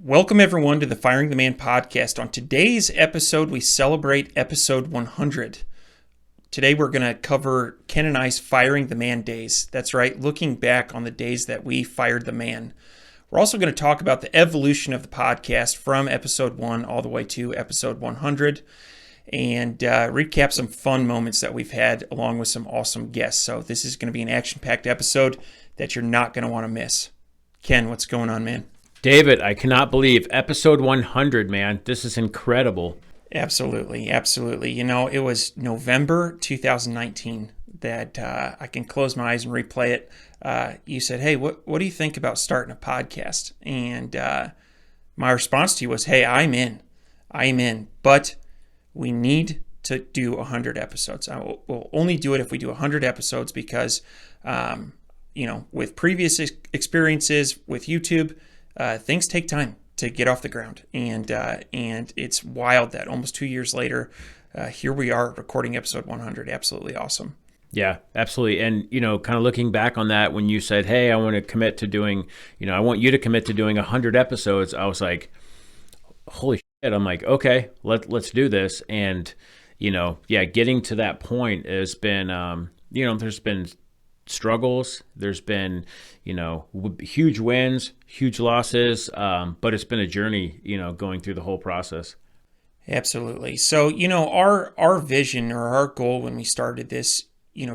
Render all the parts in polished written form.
Welcome everyone to the Firing the Man podcast. On today's episode, we celebrate episode 100. Today we're going to cover Ken and I's Firing the Man days. That's right, looking back on the days that we fired the man. We're also going to talk about the evolution of the podcast from episode 1 all the way to episode 100 and recap some fun moments that we've had along with some awesome guests. So this is going to be an action-packed episode that you're not going to want to miss. Ken, what's going on, man? David, I cannot believe episode 100, man. This is incredible. Absolutely. You know, it was November 2019 that I can close my eyes and replay it. You said, hey, what do you think about starting a podcast? And my response to you was, hey, I'm in. But we need to do 100 episodes. We'll only do it if we do 100 episodes because, with previous experiences with YouTube, things take time to get off the ground, and it's wild that almost 2 years later, here we are recording episode 100. Absolutely awesome. Yeah, absolutely. And, kind of looking back on that, when you said, hey, I want to commit to doing, I want you to commit to doing 100 episodes, I was like, holy shit. I'm like, okay, let's do this. And, getting to that point has been, there's been struggles, there's been huge wins, huge losses, but it's been a journey going through the whole process. Absolutely. So our vision or our goal when we started this,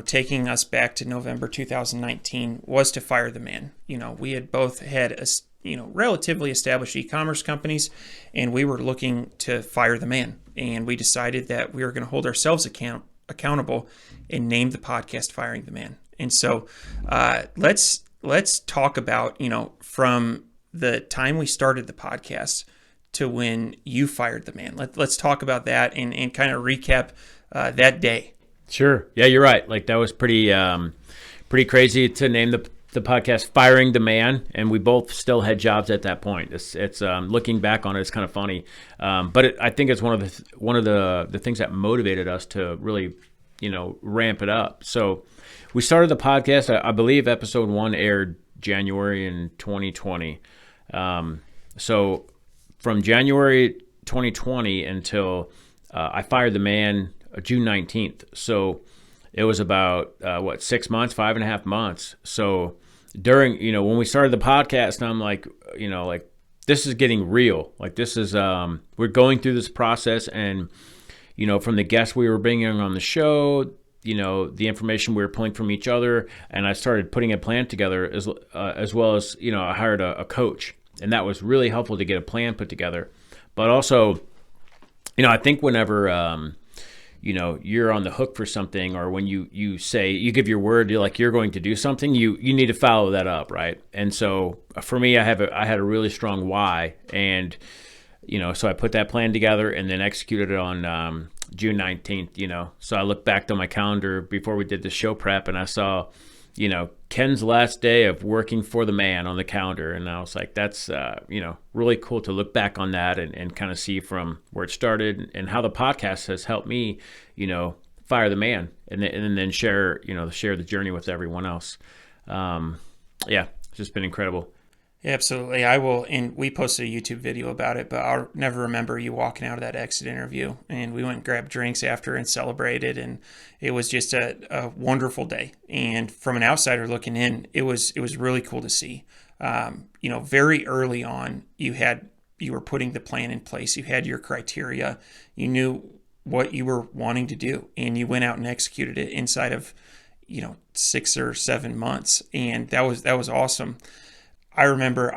taking us back to November 2019, was to fire the man. We had both had relatively established e-commerce companies, and we were looking to fire the man, and we decided that we were going to hold ourselves accountable and name the podcast Firing the Man. And so let's talk about, from the time we started the podcast to when you fired the man. Let's talk about that and kind of recap that day. Sure. Yeah, you're right. Like that was pretty crazy to name the podcast Firing the Man, and we both still had jobs at that point. It's looking back on it, it's kind of funny, but I think it's one of the things that motivated us to really ramp it up. So we started the podcast, I believe episode 1 aired January in 2020. So from January 2020 until I fired the man June 19th. So it was about, 6 months, 5.5 months. So during, when we started the podcast, I'm like, this is getting real. Like this is, we're going through this process, and, from the guests we were bringing on the show, the information we were pulling from each other, and I started putting a plan together as well as, I hired a coach, and that was really helpful to get a plan put together. But also, I think whenever, you're on the hook for something, or when you say, you give your word, you're going to do something, you need to follow that up, right? And so for me, I had a really strong why, and so I put that plan together and then executed it on June 19th, So I looked back on my calendar before we did the show prep, and I saw, Ken's last day of working for the man on the calendar. And I was like, that's, really cool to look back on that and kind of see from where it started and how the podcast has helped me, fire the man and then share the journey with everyone else. It's just been incredible. Absolutely. I will, and we posted a YouTube video about it, but I'll never remember you walking out of that exit interview, and we went and grabbed drinks after and celebrated, and it was just a wonderful day. And from an outsider looking in, it was really cool to see. Very early on, you were putting the plan in place. You had your criteria. You knew what you were wanting to do, and you went out and executed it inside of 6 or 7 months, and that was awesome. I remember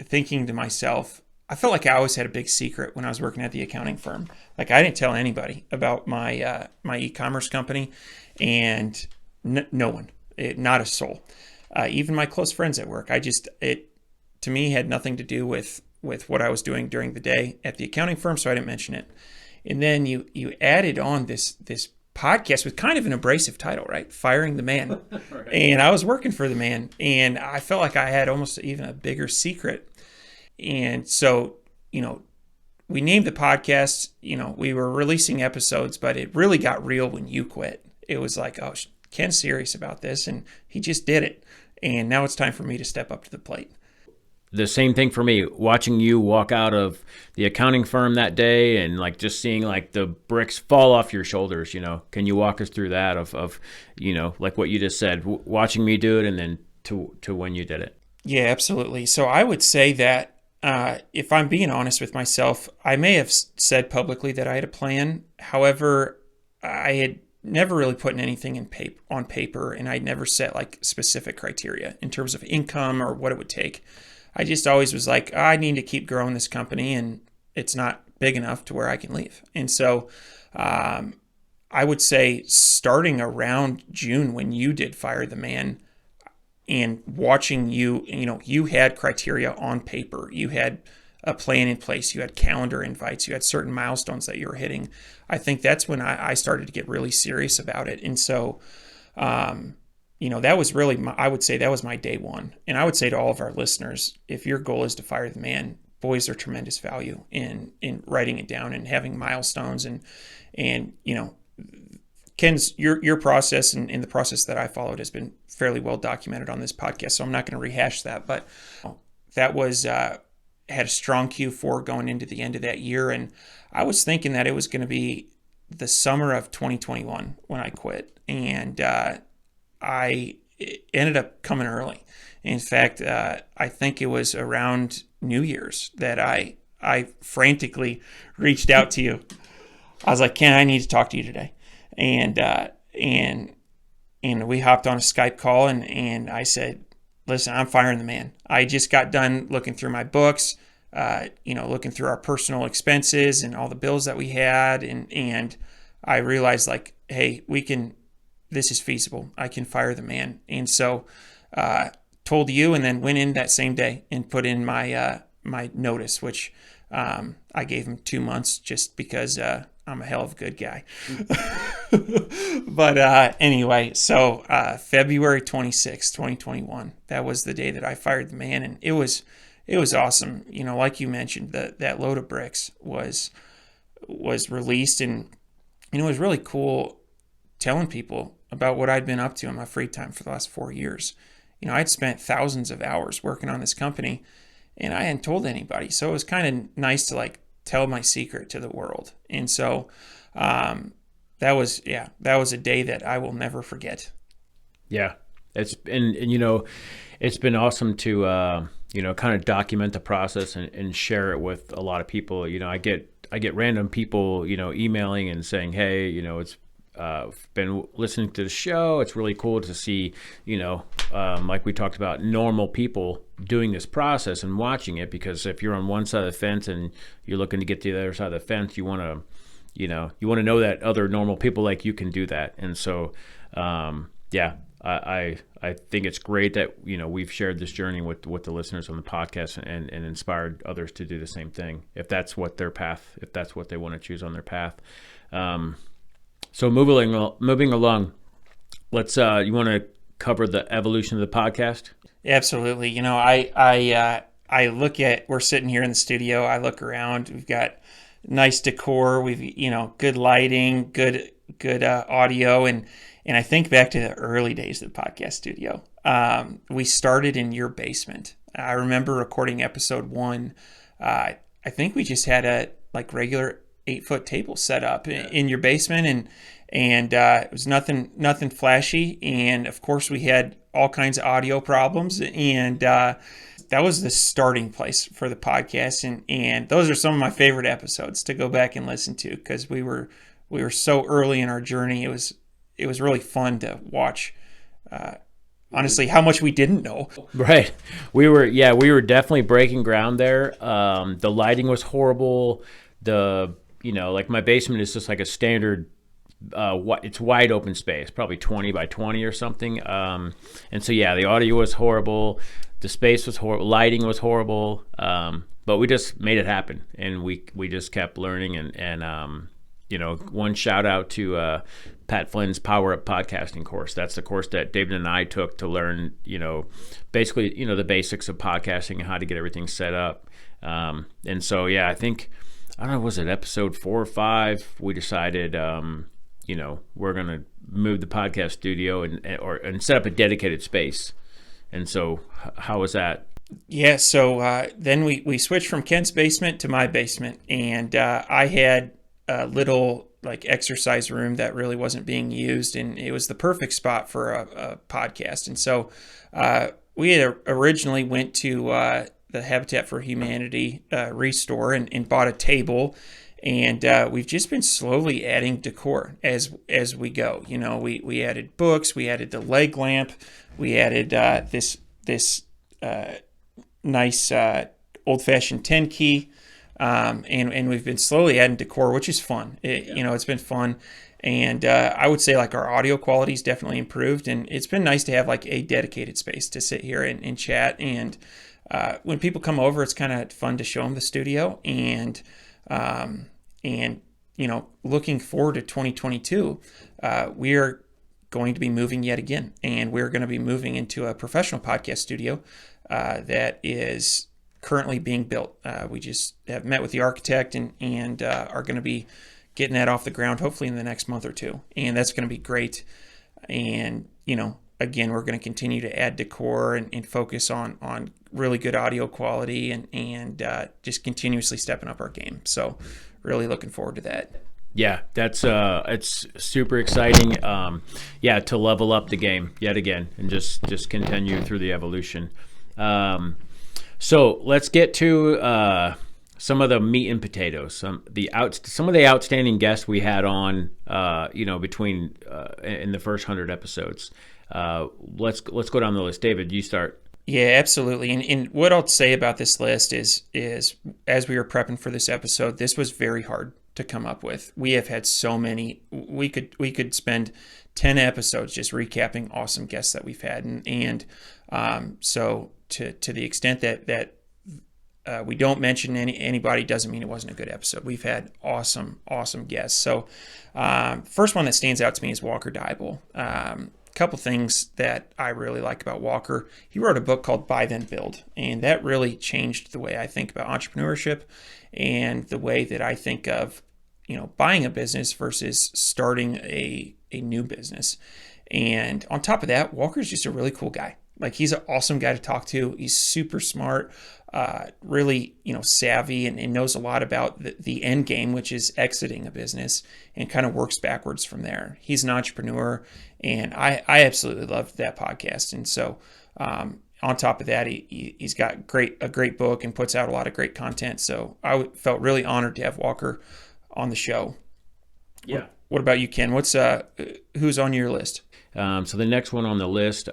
thinking to myself, I felt like I always had a big secret when I was working at the accounting firm. Like I didn't tell anybody about my e-commerce company, and no one, not a soul, even my close friends at work. It to me had nothing to do with what I was doing during the day at the accounting firm, so I didn't mention it. And then you added on this podcast with kind of an abrasive title, right? Firing the Man. Right. And I was working for the man, and I felt like I had almost even a bigger secret. And so, we named the podcast, we were releasing episodes, but it really got real when you quit. It was like, oh, Ken's serious about this, and he just did it. And now it's time for me to step up to the plate. the same thing for me, watching you walk out of the accounting firm that day and like just seeing like the bricks fall off your shoulders. Can you walk us through that of like what you just said, watching me do it and then to when you did it? Yeah, absolutely. So I would say that if I'm being honest with myself, I may have said publicly that I had a plan. However, I had never really put anything on paper, and I'd never set like specific criteria in terms of income or what it would take. I just always was like, I need to keep growing this company, and it's not big enough to where I can leave. And so I would say starting around June when you did Fire the Man, and watching you, you had criteria on paper. You had a plan in place. You had calendar invites. You had certain milestones that you were hitting. I think that's when I started to get really serious about it. And so, that was really, I would say that was my day one. And I would say to all of our listeners, if your goal is to fire the man, boy, is there tremendous value in writing it down and having milestones and Ken's, your process and the process that I followed has been fairly well documented on this podcast, so I'm not going to rehash that. But that was had a strong Q4 going into the end of that year, and I was thinking that it was going to be the summer of 2021 when I quit, and I ended up coming early. In fact, I think it was around New Year's that I frantically reached out to you. I was like, Ken, I need to talk to you today. And we hopped on a Skype call and I said, listen, I'm firing the man. I just got done looking through my books, looking through our personal expenses and all the bills that we had. And I realized like, hey, this is feasible. I can fire the man. And so, told you and then went in that same day and put in my notice, which, I gave him 2 months just because, I'm a hell of a good guy. But anyway, so February 26, 2021, that was the day that I fired the man. And it was awesome. Like you mentioned, that load of bricks was released. And it was really cool telling people about what I'd been up to in my free time for the last 4 years. I'd spent thousands of hours working on this company and I hadn't told anybody. So it was kind of nice to like tell my secret to the world. And so that was a day that I will never forget. Yeah. It's been awesome to kind of document the process and share it with a lot of people. I get random people, emailing and saying, hey, it's been listening to the show. It's really cool to see, like we talked about, normal people doing this process and watching it, because if you're on one side of the fence and you're looking to get to the other side of the fence, you want to know that other normal people like you can do that. And so, I think it's great that, we've shared this journey with the listeners on the podcast and inspired others to do the same thing, if that's what their path, if that's what they want to choose on their path. So moving along, let's, you want to cover the evolution of the podcast? Absolutely. I look at, we're sitting here in the studio. I look around, we've got nice decor. We've, good lighting, good audio. And I think back to the early days of the podcast studio. We started in your basement. I remember recording episode 1. I think we just had a like regular 8-foot table set up in your basement, and it was nothing flashy. And of course we had all kinds of audio problems, and that was the starting place for the podcast. And those are some of my favorite episodes to go back and listen to, because we were so early in our journey. It was really fun to watch, honestly, how much we didn't know. Right. We were definitely breaking ground there. The lighting was horrible. Like my basement is just like a standard, it's wide open space, probably 20 by 20 or something. And so, the audio was horrible. The space was horrible. Lighting was horrible. But we just made it happen, and we just kept learning. And one shout out to Pat Flynn's Power Up Podcasting course. That's the course that David and I took to learn, basically, the basics of podcasting and how to get everything set up. And so, I think, I don't know, was it episode 4 or 5? We decided, we're going to move the podcast studio and set up a dedicated space. And so how was that? Yeah, so then we switched from Kent's basement to my basement, and I had a little like exercise room that really wasn't being used, and it was the perfect spot for a podcast. And so we had originally went to the Habitat for Humanity restore and bought a table, and we've just been slowly adding decor as we go. You know, we added books, we added the leg lamp, we added this nice old-fashioned 10 key, and we've been slowly adding decor, which is fun. You know, it's been fun, and I would say like our audio quality's definitely improved, and it's been nice to have like a dedicated space to sit here and chat. And when people come over, it's kind of fun to show them the studio, and you know, looking forward to 2022, we are going to be moving yet again, and we're going to be moving into a professional podcast studio that is currently being built. We just have met with the architect and are going to be getting that off the ground hopefully in the next month or two, and that's going to be great. And you know, again, we're going to continue to add decor and focus on really good audio quality and just continuously stepping up our game. So really looking forward to that. Yeah, that's it's super exciting. Yeah, to level up the game yet again and just continue through the evolution. So let's get to some of the meat and potatoes. Some of the outstanding guests we had on, between in the first 100 episodes. Let's go down the list. David, you start. Yeah, absolutely. And what I'll say about this list is as we were prepping for this episode, this was very hard to come up with. We have had so many. We could spend 10 episodes just recapping awesome guests that we've had, and so to the extent that we don't mention anybody doesn't mean it wasn't a good episode. We've had awesome guests. So first one that stands out to me is Walker Dybel. Couple things that I really like about Walker. He wrote a book called Buy Then Build, and that really changed the way I think about entrepreneurship and the way that I think of, you know, buying a business versus starting a new business. And on top of that, Walker's just a really cool guy. Like, he's an awesome guy to talk to. He's super smart, really, you know, savvy, and knows a lot about the end game, which is exiting a business, and kind of works backwards from there. He's an entrepreneur, and I absolutely loved that podcast. And so on top of that, he's got a great book and puts out a lot of great content. So I felt really honored to have Walker on the show. Yeah. What about you, Ken? Who's on your list? So the next one on the list,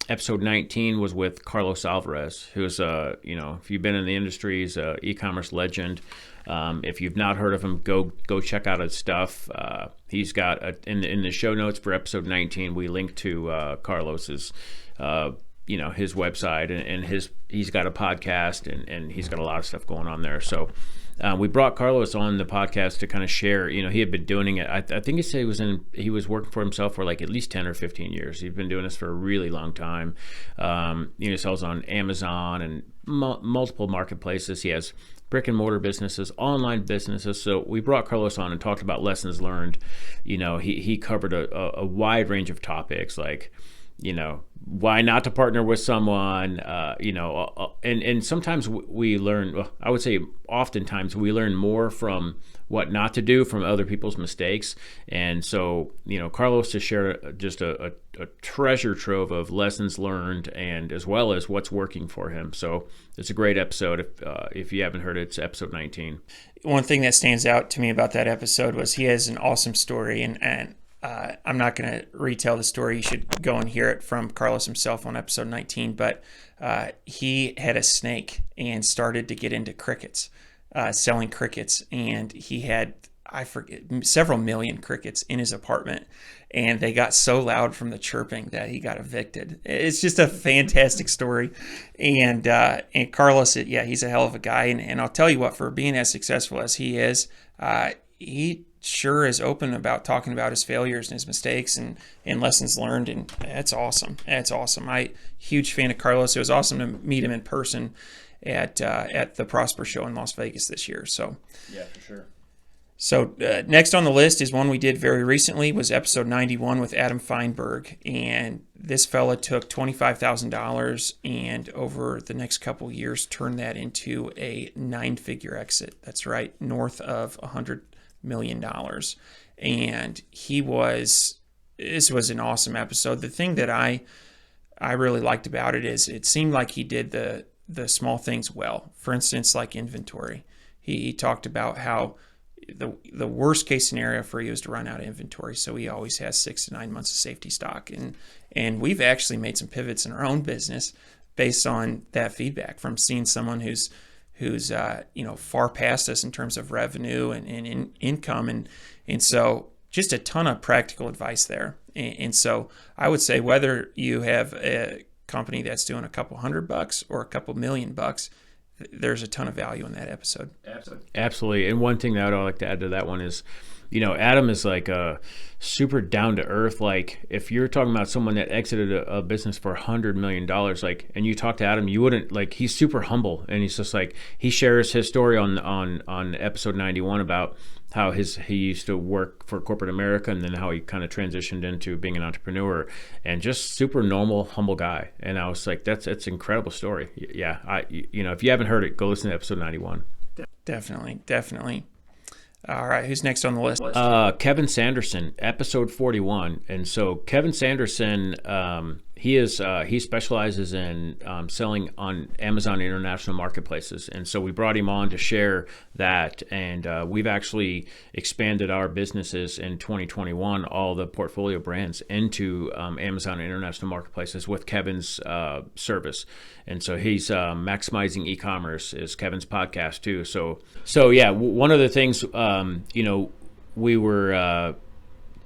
episode 19, was with Carlos Alvarez, who's if you've been in the industry, he's an e-commerce legend. If you've not heard of him, go check out his stuff. He's got in the show notes for episode 19, we link to Carlos's his website, and he's got a podcast, and he's got a lot of stuff going on there. So we brought Carlos on the podcast to kind of share. You know, he had been doing it. I think he said he was working for himself for like at least 10 or 15 years. He's been doing this for a really long time. He sells on Amazon and multiple marketplaces. He has brick and mortar businesses, online businesses. So we brought Carlos on and talked about lessons learned. You know, he covered a wide range of topics, like, you know, why not to partner with someone, and sometimes we learn, well, I would say oftentimes we learn more from what not to do from other people's mistakes. And so, you know, Carlos just shared just a treasure trove of lessons learned, and as well as what's working for him. So it's a great episode. If you haven't heard it, it's episode 19. One thing that stands out to me about that episode was he has an awesome story, and I'm not going to retell the story. You should go and hear it from Carlos himself on episode 19. But he had a snake and started to get into crickets, selling crickets. And he had, I forget, several million crickets in his apartment. And they got so loud from the chirping that he got evicted. It's just a fantastic story. And Carlos, he's a hell of a guy. And I'll tell you what, for being as successful as he is, he sure is open about talking about his failures and his mistakes and lessons learned, and that's awesome. I huge fan of Carlos. It was awesome to meet him in person at the Prosper Show in Las Vegas this year. So yeah, for sure. So next on the list is one we did very recently, was episode 91 with Adam Feinberg. And this fella took $25,000 and over the next couple years turned that into a 9-figure exit. That's right, north of $100 million. And this was an awesome episode. The thing that I really liked about it is it seemed like he did the small things well. For instance, like inventory. He talked about how the worst case scenario for you is to run out of inventory. So he always has 6 to 9 months of safety stock. And we've actually made some pivots in our own business based on that feedback from seeing someone who's far past us in terms of revenue and income. And so just a ton of practical advice there. And so I would say whether you have a company that's doing a couple $100 or a couple $1,000,000, there's a ton of value in that episode. Absolutely. And one thing that I'd like to add to that one is, Adam is like a super down to earth. Like if you're talking about someone that exited a business for $100 million, like, and you talk to Adam, you wouldn't like, he's super humble. And he's just like, he shares his story on episode 91 about how he used to work for corporate America and then how he kind of transitioned into being an entrepreneur, and just super normal, humble guy. And I was like, it's an incredible story. Yeah. If you haven't heard it, go listen to episode 91. Definitely. All right, who's next on the list? Kevin Sanderson, episode 41. And so Kevin Sanderson, he specializes in selling on Amazon international marketplaces. And so we brought him on to share that. And we've actually expanded our businesses in 2021, all the portfolio brands, into Amazon international marketplaces with Kevin's service. And so he's Maximizing E-commerce is Kevin's podcast too. So yeah, one of the things, we were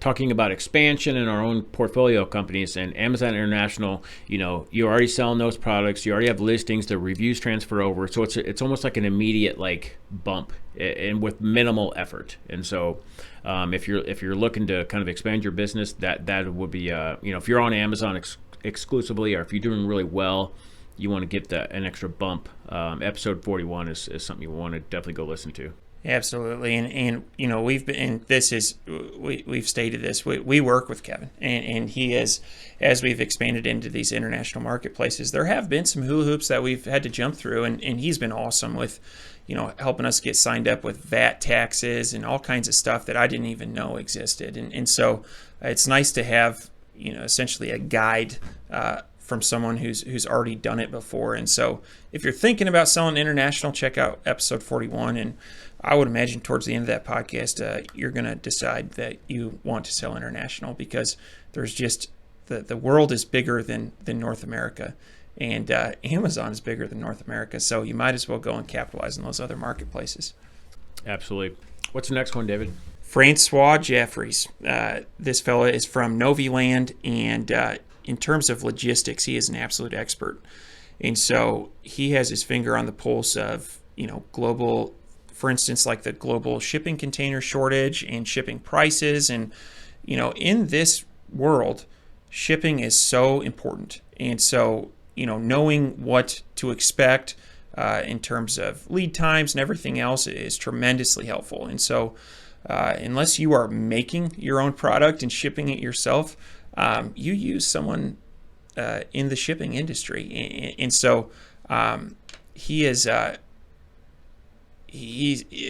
talking about expansion in our own portfolio companies, and Amazon International, you're already selling those products, you already have listings, the reviews transfer over, so it's almost like an immediate like bump, and with minimal effort. And so if you're looking to kind of expand your business, that would be if you're on Amazon exclusively, or if you're doing really well, you want to give that an extra bump. Episode 41 is something you want to definitely go listen to. Absolutely, and we've been, and this is, we've stated this, we work with Kevin, and he is, as we've expanded into these international marketplaces, there have been some hula hoops that we've had to jump through, and he's been awesome with helping us get signed up with VAT taxes and all kinds of stuff that I didn't even know existed, and so it's nice to have essentially a guide from someone who's already done it before. And so if you're thinking about selling international, check out episode 41. And I would imagine towards the end of that podcast, you're going to decide that you want to sell international, because there's just the world is bigger than North America, and Amazon is bigger than North America. So you might as well go and capitalize on those other marketplaces. Absolutely. What's the next one, David? Francois Jeffries. This fella is from Noviland, and in terms of logistics, he is an absolute expert. And so he has his finger on the pulse of, global, for instance, like the global shipping container shortage and shipping prices. And, in this world, shipping is so important. And so, knowing what to expect in terms of lead times and everything else is tremendously helpful. And so unless you are making your own product and shipping it yourself, you use someone in the shipping industry, and so it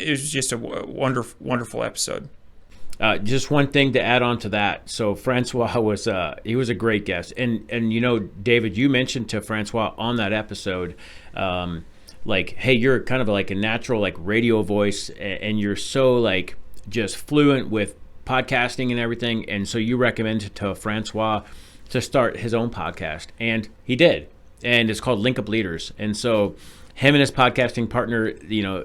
was just a wonderful episode. Just one thing to add on to that. So Francois was he was a great guest, and David, you mentioned to Francois on that episode, like, hey, you're kind of like a natural like radio voice, and you're so like just fluent with podcasting and everything, and so you recommended to Francois to start his own podcast, and he did, and it's called Link Up Leaders. And so him and his podcasting partner,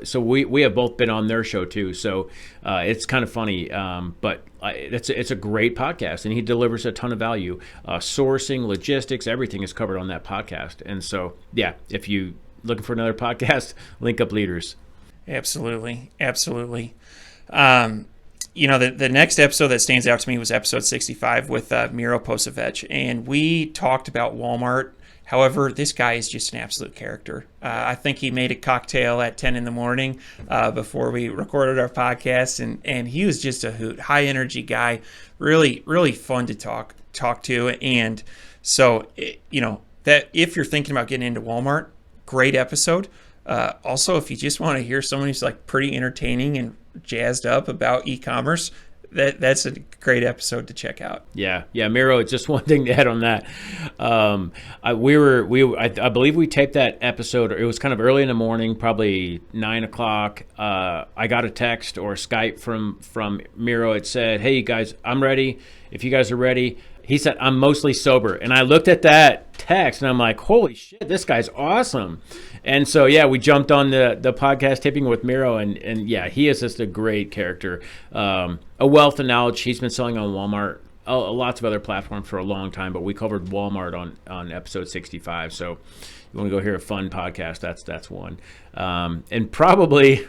so we have both been on their show too, so it's kind of funny, but it's a great podcast, and he delivers a ton of value. Sourcing, logistics, everything is covered on that podcast. And so yeah, if you looking for another podcast, Link Up Leaders. Absolutely. The next episode that stands out to me was episode 65 with Miro Posavec, and we talked about Walmart, However, this guy is just an absolute character. I think he made a cocktail at 10 in the morning before we recorded our podcast, and he was just a hoot, high energy guy, really, really fun to talk to. And so, that if you're thinking about getting into Walmart, great episode. Also, if you just want to hear someone who's like pretty entertaining and jazzed up about e-commerce, that's a great episode to check out. Yeah, Miro. Just one thing to add on that. I believe we taped that episode. It was kind of early in the morning, probably 9 o'clock. I got a text or Skype from Miro. It said, "Hey, you guys, I'm ready. If you guys are ready." He said, "I'm mostly sober." And I looked at that text and I'm like, holy shit, this guy's awesome. And so, yeah, we jumped on the podcast taping with Miro, and yeah, he is just a great character. A wealth of knowledge. He's been selling on Walmart, lots of other platforms for a long time, but we covered Walmart on episode 65. So you want to go hear a fun podcast, that's one. And probably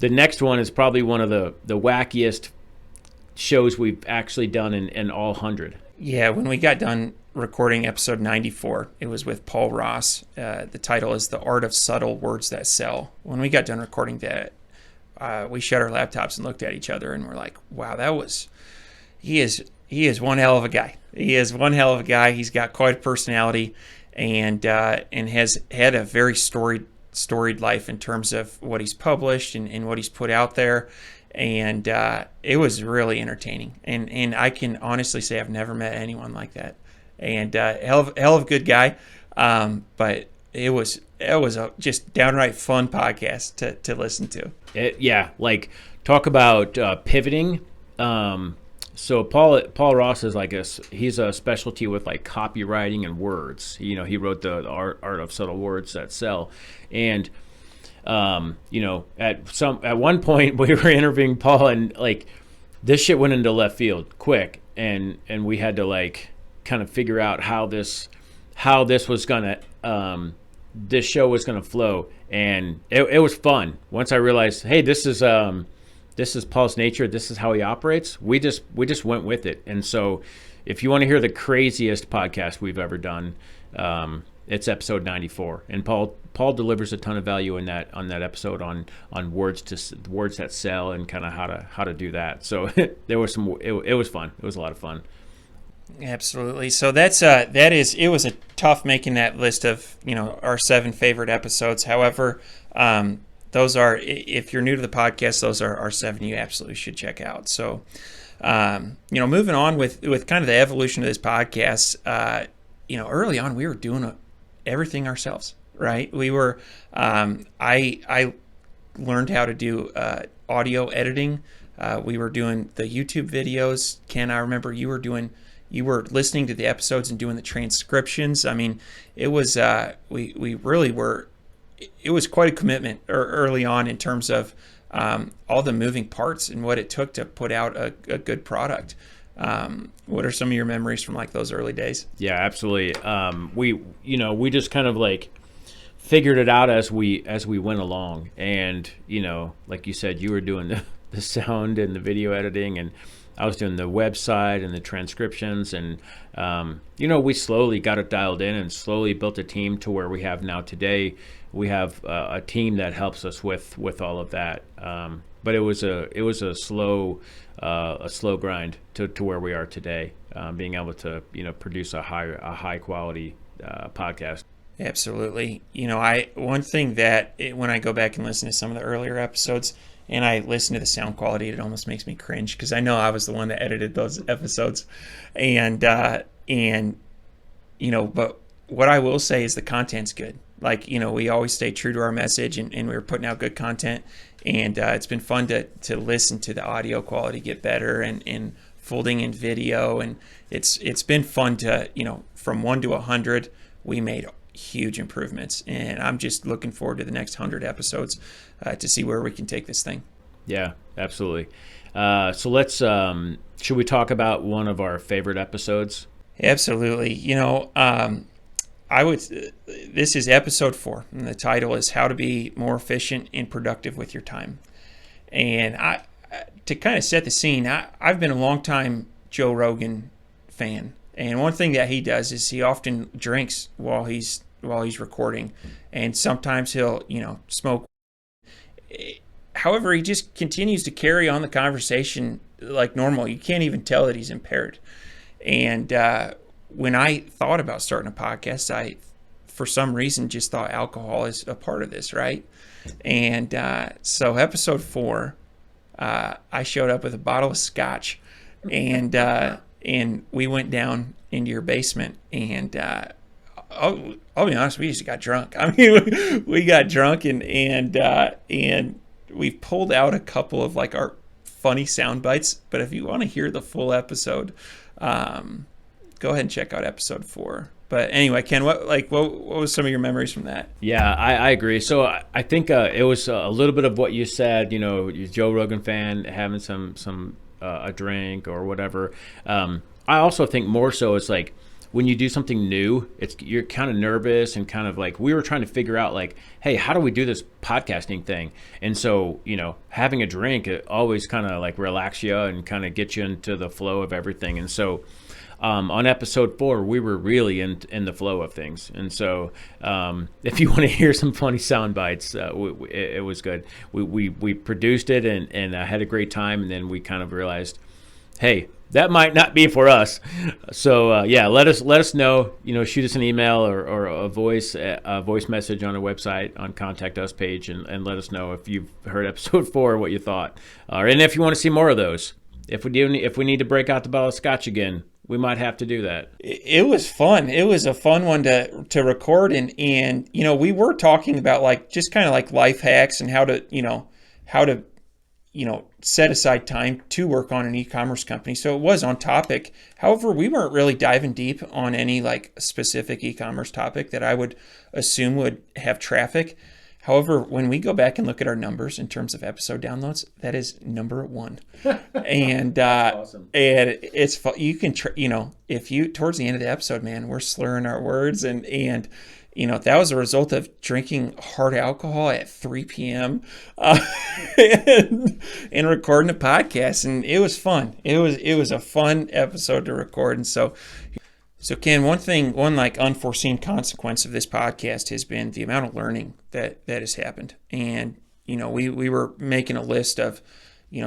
the next one is probably one of the wackiest shows we've actually done in all 100. Yeah, when we got done recording episode 94, it was with Paul Ross. The title is The Art of Subtle Words That Sell. When we got done recording that, we shut our laptops and looked at each other and we're like, wow, he is one hell of a guy. He is one hell of a guy. He's got quite a personality and has had a very storied life in terms of what he's published and what he's put out there. And it was really entertaining. And I can honestly say I've never met anyone like that. And hell of a good guy. But it was a just downright fun podcast to listen to. Talk about pivoting. So Paul Ross is he's a specialty with like copywriting and words. He wrote the art of subtle words that sell. And at one point we were interviewing Paul and like this shit went into left field quick, and we had to kind of figure out how this was gonna this show was gonna flow, and it was fun once I realized, hey, this is Paul's nature, this is how he operates. We just went with it. And so if you want to hear the craziest podcast we've ever done, it's episode 94, and Paul delivers a ton of value on that episode on words that sell and kind of how to do that. So there was it was fun. It was a lot of fun. Absolutely. So it was a tough making that list of our 7 favorite episodes. However, those are, if you're new to the podcast, those are our 7 you absolutely should check out. So moving on with kind of the evolution of this podcast, early on we were doing everything ourselves, right? We were, I learned how to do audio editing. We were doing the YouTube videos. Ken, I remember you were listening to the episodes and doing the transcriptions. I mean, it was, we really were, it was quite a commitment early on in terms of all the moving parts and what it took to put out a good product. What are some of your memories from those early days? Yeah, absolutely. We just kind of figured it out as we went along, and like you said, you were doing the sound and the video editing, and I was doing the website and the transcriptions, and we slowly got it dialed in and slowly built a team to where we have now today. We have a team that helps us with all of that. But it was a slow grind to where we are today, being able to produce a high quality podcast. Absolutely. One thing that when I go back and listen to some of the earlier episodes and I listen to the sound quality, it almost makes me cringe because I know I was the one that edited those episodes, and but what I will say is the content's good. We always stay true to our message, and we're putting out good content. And it's been fun to listen to the audio quality get better and folding in video. And it's been fun to, from 1 to 100, we made huge improvements. And I'm just looking forward to the next 100 episodes to see where we can take this thing. Yeah, absolutely. So let's, should we talk about one of our favorite episodes? Absolutely. This is episode 4, and the title is How to Be More Efficient and Productive with Your Time. And to kind of set the scene, I've been a longtime Joe Rogan fan. And one thing that he does is he often drinks while he's recording, and sometimes he'll smoke. However, he just continues to carry on the conversation like normal. You can't even tell that he's impaired. And when I thought about starting a podcast, I, for some reason, just thought alcohol is a part of this, right? And so episode 4, I showed up with a bottle of scotch, and we went down into your basement, and I'll be honest, we just got drunk. I mean, we got drunk, and we pulled out a couple of like our funny sound bites. But if you want to hear the full episode, go ahead and check out episode 4. But anyway, Ken, what was some of your memories from that? Yeah, I agree. So I think it was a little bit of what you said. You're a Joe Rogan fan, having some a drink or whatever. I also think more so it's like when you do something new, you're kind of nervous and kind of like we were trying to figure out like, hey, how do we do this podcasting thing? And so having a drink, it always kind of like relax you and kind of get you into the flow of everything. And so on episode 4, we were really in the flow of things. And so if you want to hear some funny sound bites, it was good. We produced it and had a great time. And then we kind of realized, hey, that might not be for us. So let us know. Shoot us an email or a voice message on our website on Contact Us page, and let us know if you've heard episode 4, what you thought, and if you want to see more of those. If we need to break out the bottle of scotch again, we might have to do that. It was fun. It was a fun one to record, and we were talking about like just kind of like life hacks and how to set aside time to work on an e-commerce company. So it was on topic. However, we weren't really diving deep on any like specific e-commerce topic that I would assume would have traffic. However, when we go back and look at our numbers in terms of episode downloads, that is number 1. And awesome. And it's you can if you towards the end of the episode, man, we're slurring our words and that was a result of drinking hard alcohol at 3 p.m. And recording a podcast, and it was fun. It was a fun episode to record. And so Ken, one like unforeseen consequence of this podcast has been the amount of learning that has happened. And we were making a list of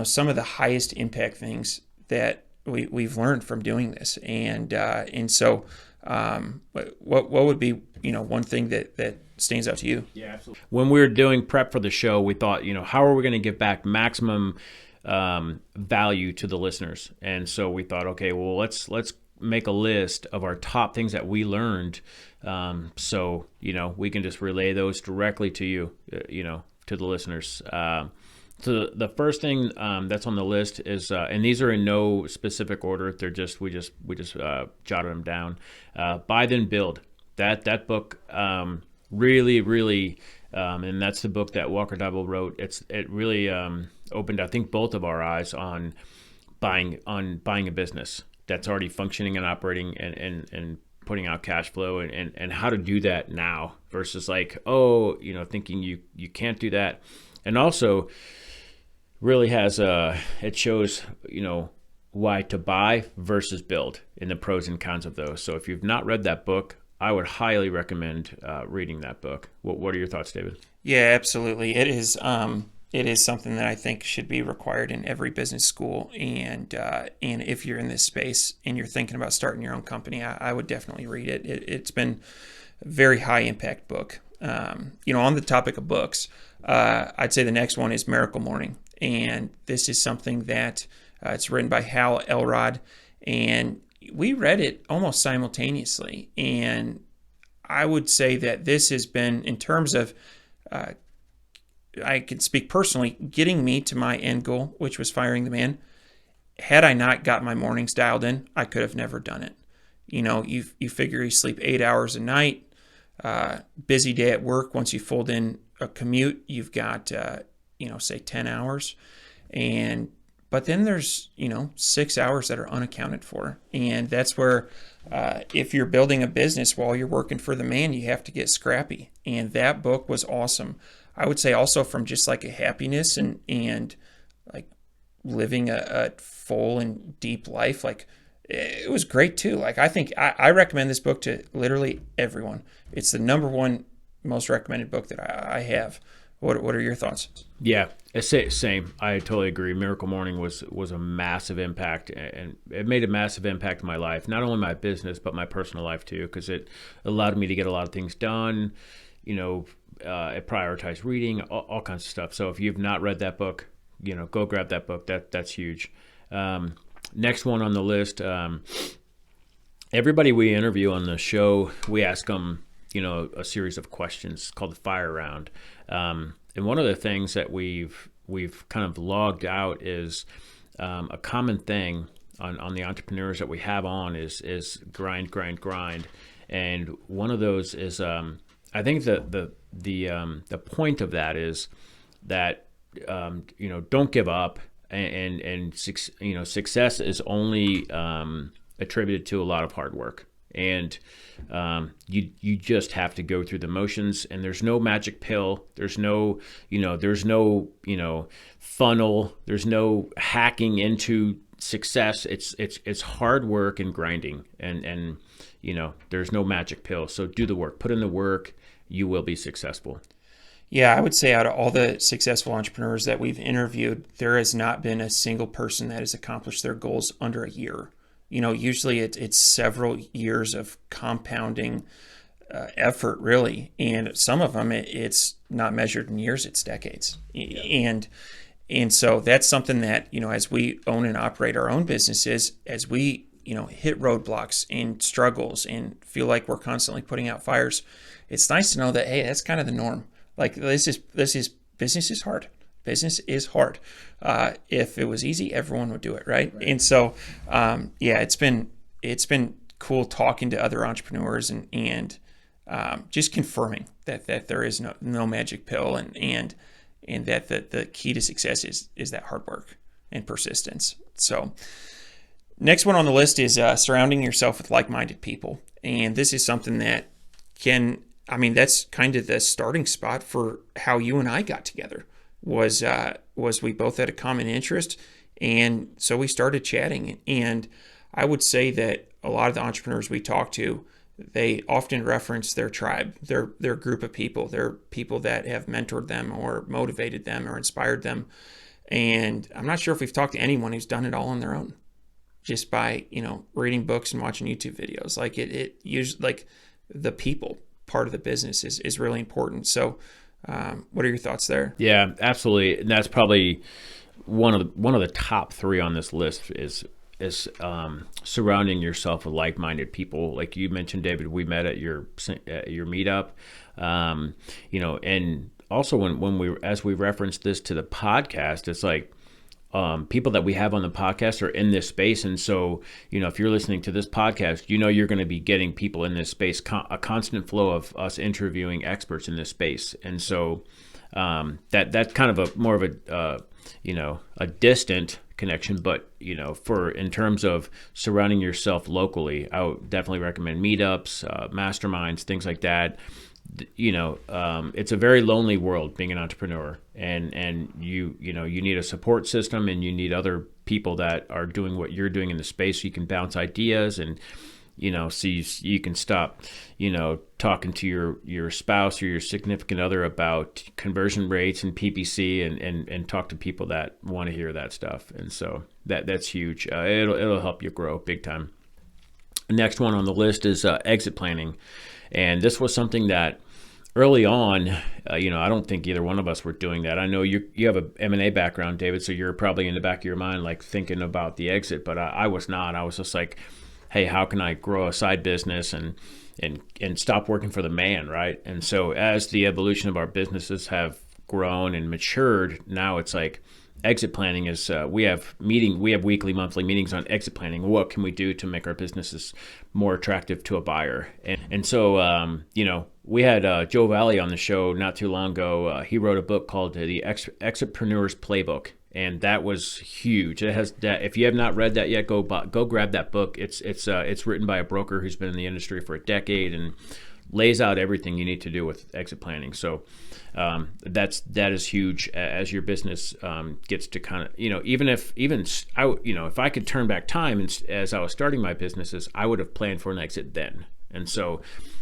some of the highest impact things that we've learned from doing this. And so what would be one thing that stands out to you? Yeah, absolutely. When we were doing prep for the show, we thought, how are we going to give back maximum value to the listeners? And so we thought, okay, well, let's make a list of our top things that we learned, so we can just relay those directly to you, to the listeners. So the first thing that's on the list is, and these are in no specific order. They're just we just jotted them down. Buy Then Build. That book really, and that's the book that Walker Dibble wrote. It really opened, I think, both of our eyes on buying a business that's already functioning and operating and putting out cash flow and how to do that now versus like, thinking you can't do that. And also really has it shows, why to buy versus build and the pros and cons of those. So if you've not read that book, I would highly recommend reading that book. What are your thoughts, David? Yeah, absolutely. It is something that I think should be required in every business school. And if you're in this space and you're thinking about starting your own company, I would definitely read it. It's been a very high impact book. On the topic of books, I'd say the next one is Miracle Morning. And this is something that it's written by Hal Elrod. And we read it almost simultaneously. And I would say that this has been, in terms of, I can speak personally, getting me to my end goal, which was firing the man. Had I not got my mornings dialed in, I could have never done it. You figure you sleep 8 hours a night, busy day at work. Once you fold in a commute, you've got, say 10 hours. But then there's, 6 hours that are unaccounted for. And that's where, if you're building a business while you're working for the man, you have to get scrappy. And that book was awesome. I would say also from just like a happiness and like living a full and deep life, like it was great too. Like, I think I recommend this book to literally everyone. It's the number one most recommended book that I have. What are your thoughts? Yeah, same. I totally agree. Miracle Morning was a massive impact, and it made a massive impact in my life, not only my business but my personal life too, because it allowed me to get a lot of things done. It prioritized reading, all kinds of stuff. So if you've not read that book, go grab that book. That's huge. Next one on the list. Everybody we interview on the show, we ask them, a series of questions called the Fire Round. And one of the things that we've kind of logged out is a common thing on the entrepreneurs that we have on is grind. And one of those is I think the point of that is that don't give up, and success is only attributed to a lot of hard work. And you just have to go through the motions, and there's no magic pill. There's no funnel. There's no hacking into success. It's hard work and grinding, and there's no magic pill. So do the work, put in the work. You will be successful. Yeah, I would say out of all the successful entrepreneurs that we've interviewed, there has not been a single person that has accomplished their goals under a year. Usually it's several years of compounding effort, really. And some of them, it's not measured in years, it's decades. Yeah. And so that's something that, as we own and operate our own businesses, as we, hit roadblocks and struggles and feel like we're constantly putting out fires, it's nice to know that, hey, that's kind of the norm. Like, business is hard. Business is hard. If it was easy, everyone would do it, right? And so, it's been cool talking to other entrepreneurs and just confirming that there is no magic pill, and that the key to success is that hard work and persistence. So, next one on the list is surrounding yourself with like-minded people, and this is something that that's kind of the starting spot for how you and I got together. Was we both had a common interest, and so we started chatting. And I would say that a lot of the entrepreneurs we talk to, they often reference their tribe, their group of people, their people that have mentored them or motivated them or inspired them. And I'm not sure if we've talked to anyone who's done it all on their own, just by reading books and watching YouTube videos. Like it usually, like, the people part of the business is really important. So. What are your thoughts there? Yeah, absolutely. And that's probably one of the top three on this list is surrounding yourself with like-minded people. Like you mentioned, David, we met at your meetup, and also when as we referenced this to the podcast, it's like, people that we have on the podcast are in this space. And so, if you're listening to this podcast, you're going to be getting people in this space, a constant flow of us interviewing experts in this space. And so that's kind of more of a distant connection. But, in terms of surrounding yourself locally, I would definitely recommend meetups, masterminds, things like that. It's a very lonely world being an entrepreneur, and you need a support system, and you need other people that are doing what you're doing in the space, so you can bounce ideas, and so you can stop talking to your spouse or your significant other about conversion rates and PPC, and talk to people that want to hear that stuff. And so that's huge. It'll help you grow big time. Next one on the list is exit planning. And this was something that early on, I don't think either one of us were doing that. I know you have a M&A background, David, so you're probably in the back of your mind like thinking about the exit, but I was not. I was just like, hey, how can I grow a side business and stop working for the man, right? And so as the evolution of our businesses have grown and matured, now it's like, exit planning is we have weekly, monthly meetings on exit planning. What can we do to make our businesses more attractive to a buyer? And so we had Joe Valley on the show not too long ago. He wrote a book called The Exitpreneur's Playbook, and that was huge. It has that. If you have not read that yet, go grab that book. It's written by a broker who's been in the industry for a decade and lays out everything you need to do with exit planning. So that is huge as your business gets to kind of, if I could turn back time and as I was starting my businesses, I would have planned for an exit then. And so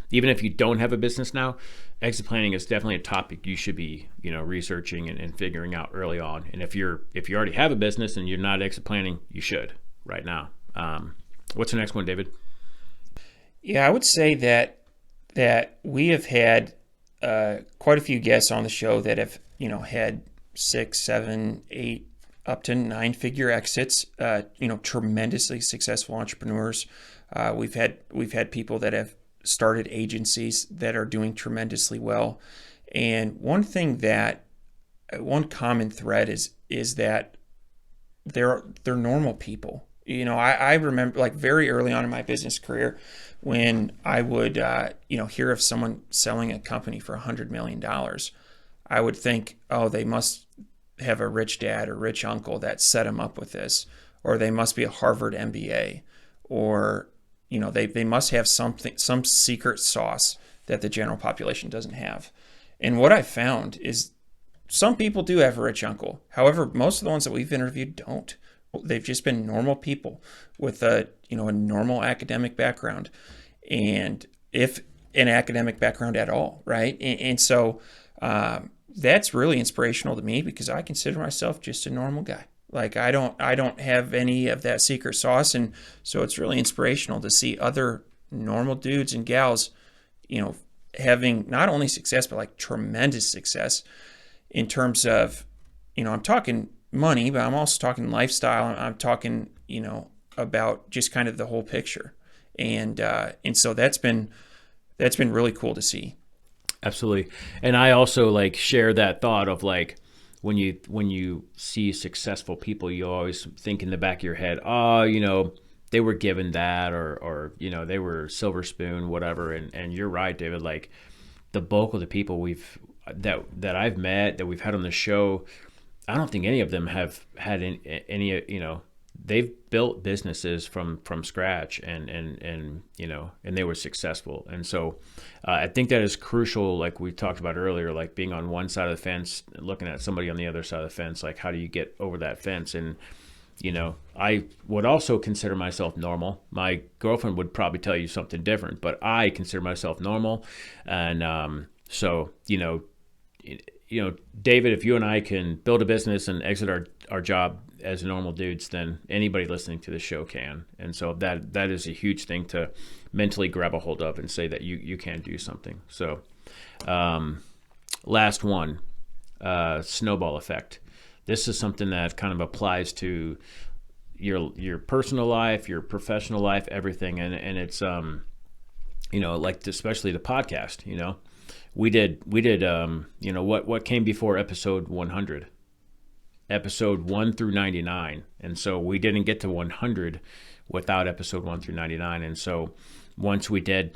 even if you don't have a business now, exit planning is definitely a topic you should be, researching and figuring out early on. And if you already have a business and you're not exit planning, you should right now. What's the next one, David? Yeah, I would say that we have had quite a few guests on the show that have, had 6, 7, 8, up to 9-figure exits. Tremendously successful entrepreneurs. We've had people that have started agencies that are doing tremendously well. And one common thread is that they're normal people. I remember like very early on in my business career when I would, hear of someone selling a company for $100 million, I would think, oh, they must have a rich dad or rich uncle that set them up with this, or they must be a Harvard MBA, or, they must have some secret sauce that the general population doesn't have. And what I found is some people do have a rich uncle. However, most of the ones that we've interviewed don't. They've just been normal people with a normal academic background, and if an academic background at all, right? And so that's really inspirational to me because I consider myself just a normal guy. Like I don't have any of that secret sauce, and so it's really inspirational to see other normal dudes and gals, having not only success but like tremendous success in terms of, I'm talking money, but I'm also talking lifestyle. I'm talking, about just kind of the whole picture. And so that's been really cool to see. Absolutely. And I also share that thought of when you see successful people, you always think in the back of your head, oh, they were given that or they were silver spoon, whatever. And you're right, David, the bulk of the people that I've met, that we've had on the show, I don't think any of them have had any they've built businesses from scratch and they were successful. And so I think that is crucial. Like we talked about earlier, being on one side of the fence, looking at somebody on the other side of the fence, how do you get over that fence? And, I would also consider myself normal. My girlfriend would probably tell you something different, but I consider myself normal. And so, David, if you and I can build a business and exit our job as normal dudes, then anybody listening to the show can. And so that is a huge thing to mentally grab a hold of and say that you can do something. So last one, snowball effect. This is something that kind of applies to your personal life, your professional life, everything. And it's, especially the podcast, we did what came before episode 100, episode 1 through 99. And so we didn't get to 100 without episode 1 through 99. And so once we did,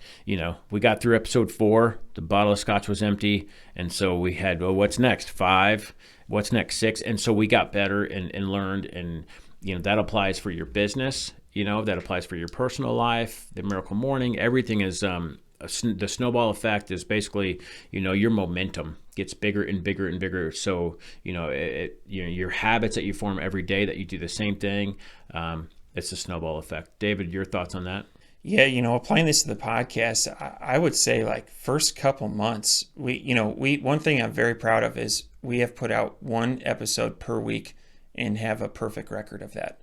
we got through episode 4, the bottle of scotch was empty. And so we had, well, what's next? 5, what's next? 6. And so we got better and learned. And, that applies for your business, that applies for your personal life, the Miracle Morning, everything is, the snowball effect is basically, your momentum gets bigger and bigger and bigger. So, your habits that you form every day that you do the same thing, it's the snowball effect. David, your thoughts on that? Yeah, applying this to the podcast, I would say first couple months, one thing I'm very proud of is we have put out one episode per week and have a perfect record of that.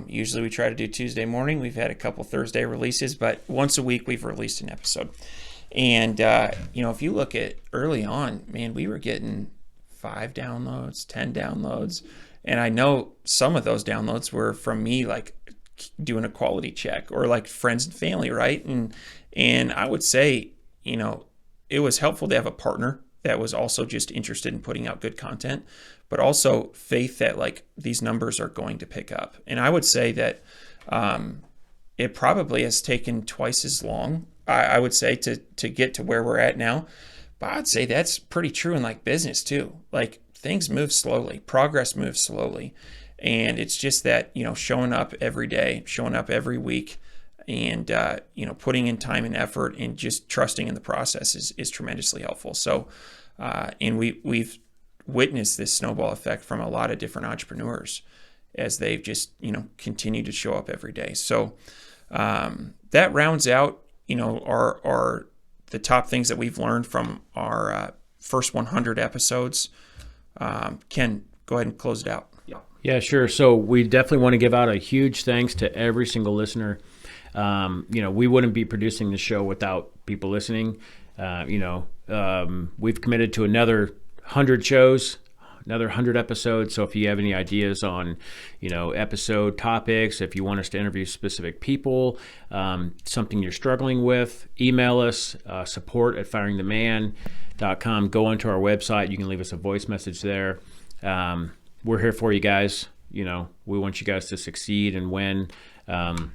Usually we try to do Tuesday morning. We've had a couple Thursday releases, but once a week we've released an episode. And, if you look at early on, man, we were getting 5 downloads, 10 downloads. And I know some of those downloads were from me, doing a quality check or friends and family, right? And I would say, it was helpful to have a partner that was also just interested in putting out good content, but also faith that these numbers are going to pick up. And I would say that it probably has taken twice as long, I would say, to get to where we're at now. But I'd say that's pretty true in business too. Things move slowly, progress moves slowly. And it's just that, showing up every day, showing up every week, and putting in time and effort and just trusting in the process is tremendously helpful. So and we've witnessed this snowball effect from a lot of different entrepreneurs as they've just continued to show up every day. So that rounds out our the top things that we've learned from our first 100 episodes. Ken, go ahead and close it out. Yeah, sure. So we definitely want to give out a huge thanks to every single listener. We wouldn't be producing the show without people listening. We've committed to another 100 shows, another 100 episodes. So if you have any ideas on, episode topics, if you want us to interview specific people, something you're struggling with, email us, support@firingtheman.com. Go onto our website. You can leave us a voice message there. We're here for you guys. We want you guys to succeed and win. And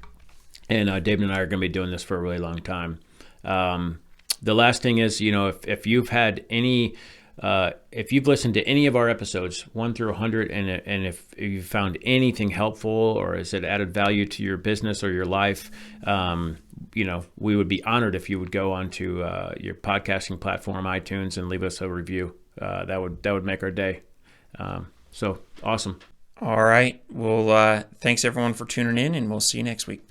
David and I are going to be doing this for a really long time. The last thing is, if you've had any, if you've listened to any of our episodes, 1 through 100, and if you found anything helpful or has it added value to your business or your life, we would be honored if you would go onto your podcasting platform, iTunes, and leave us a review. That would make our day. So awesome. All right. Well, thanks everyone for tuning in, and we'll see you next week.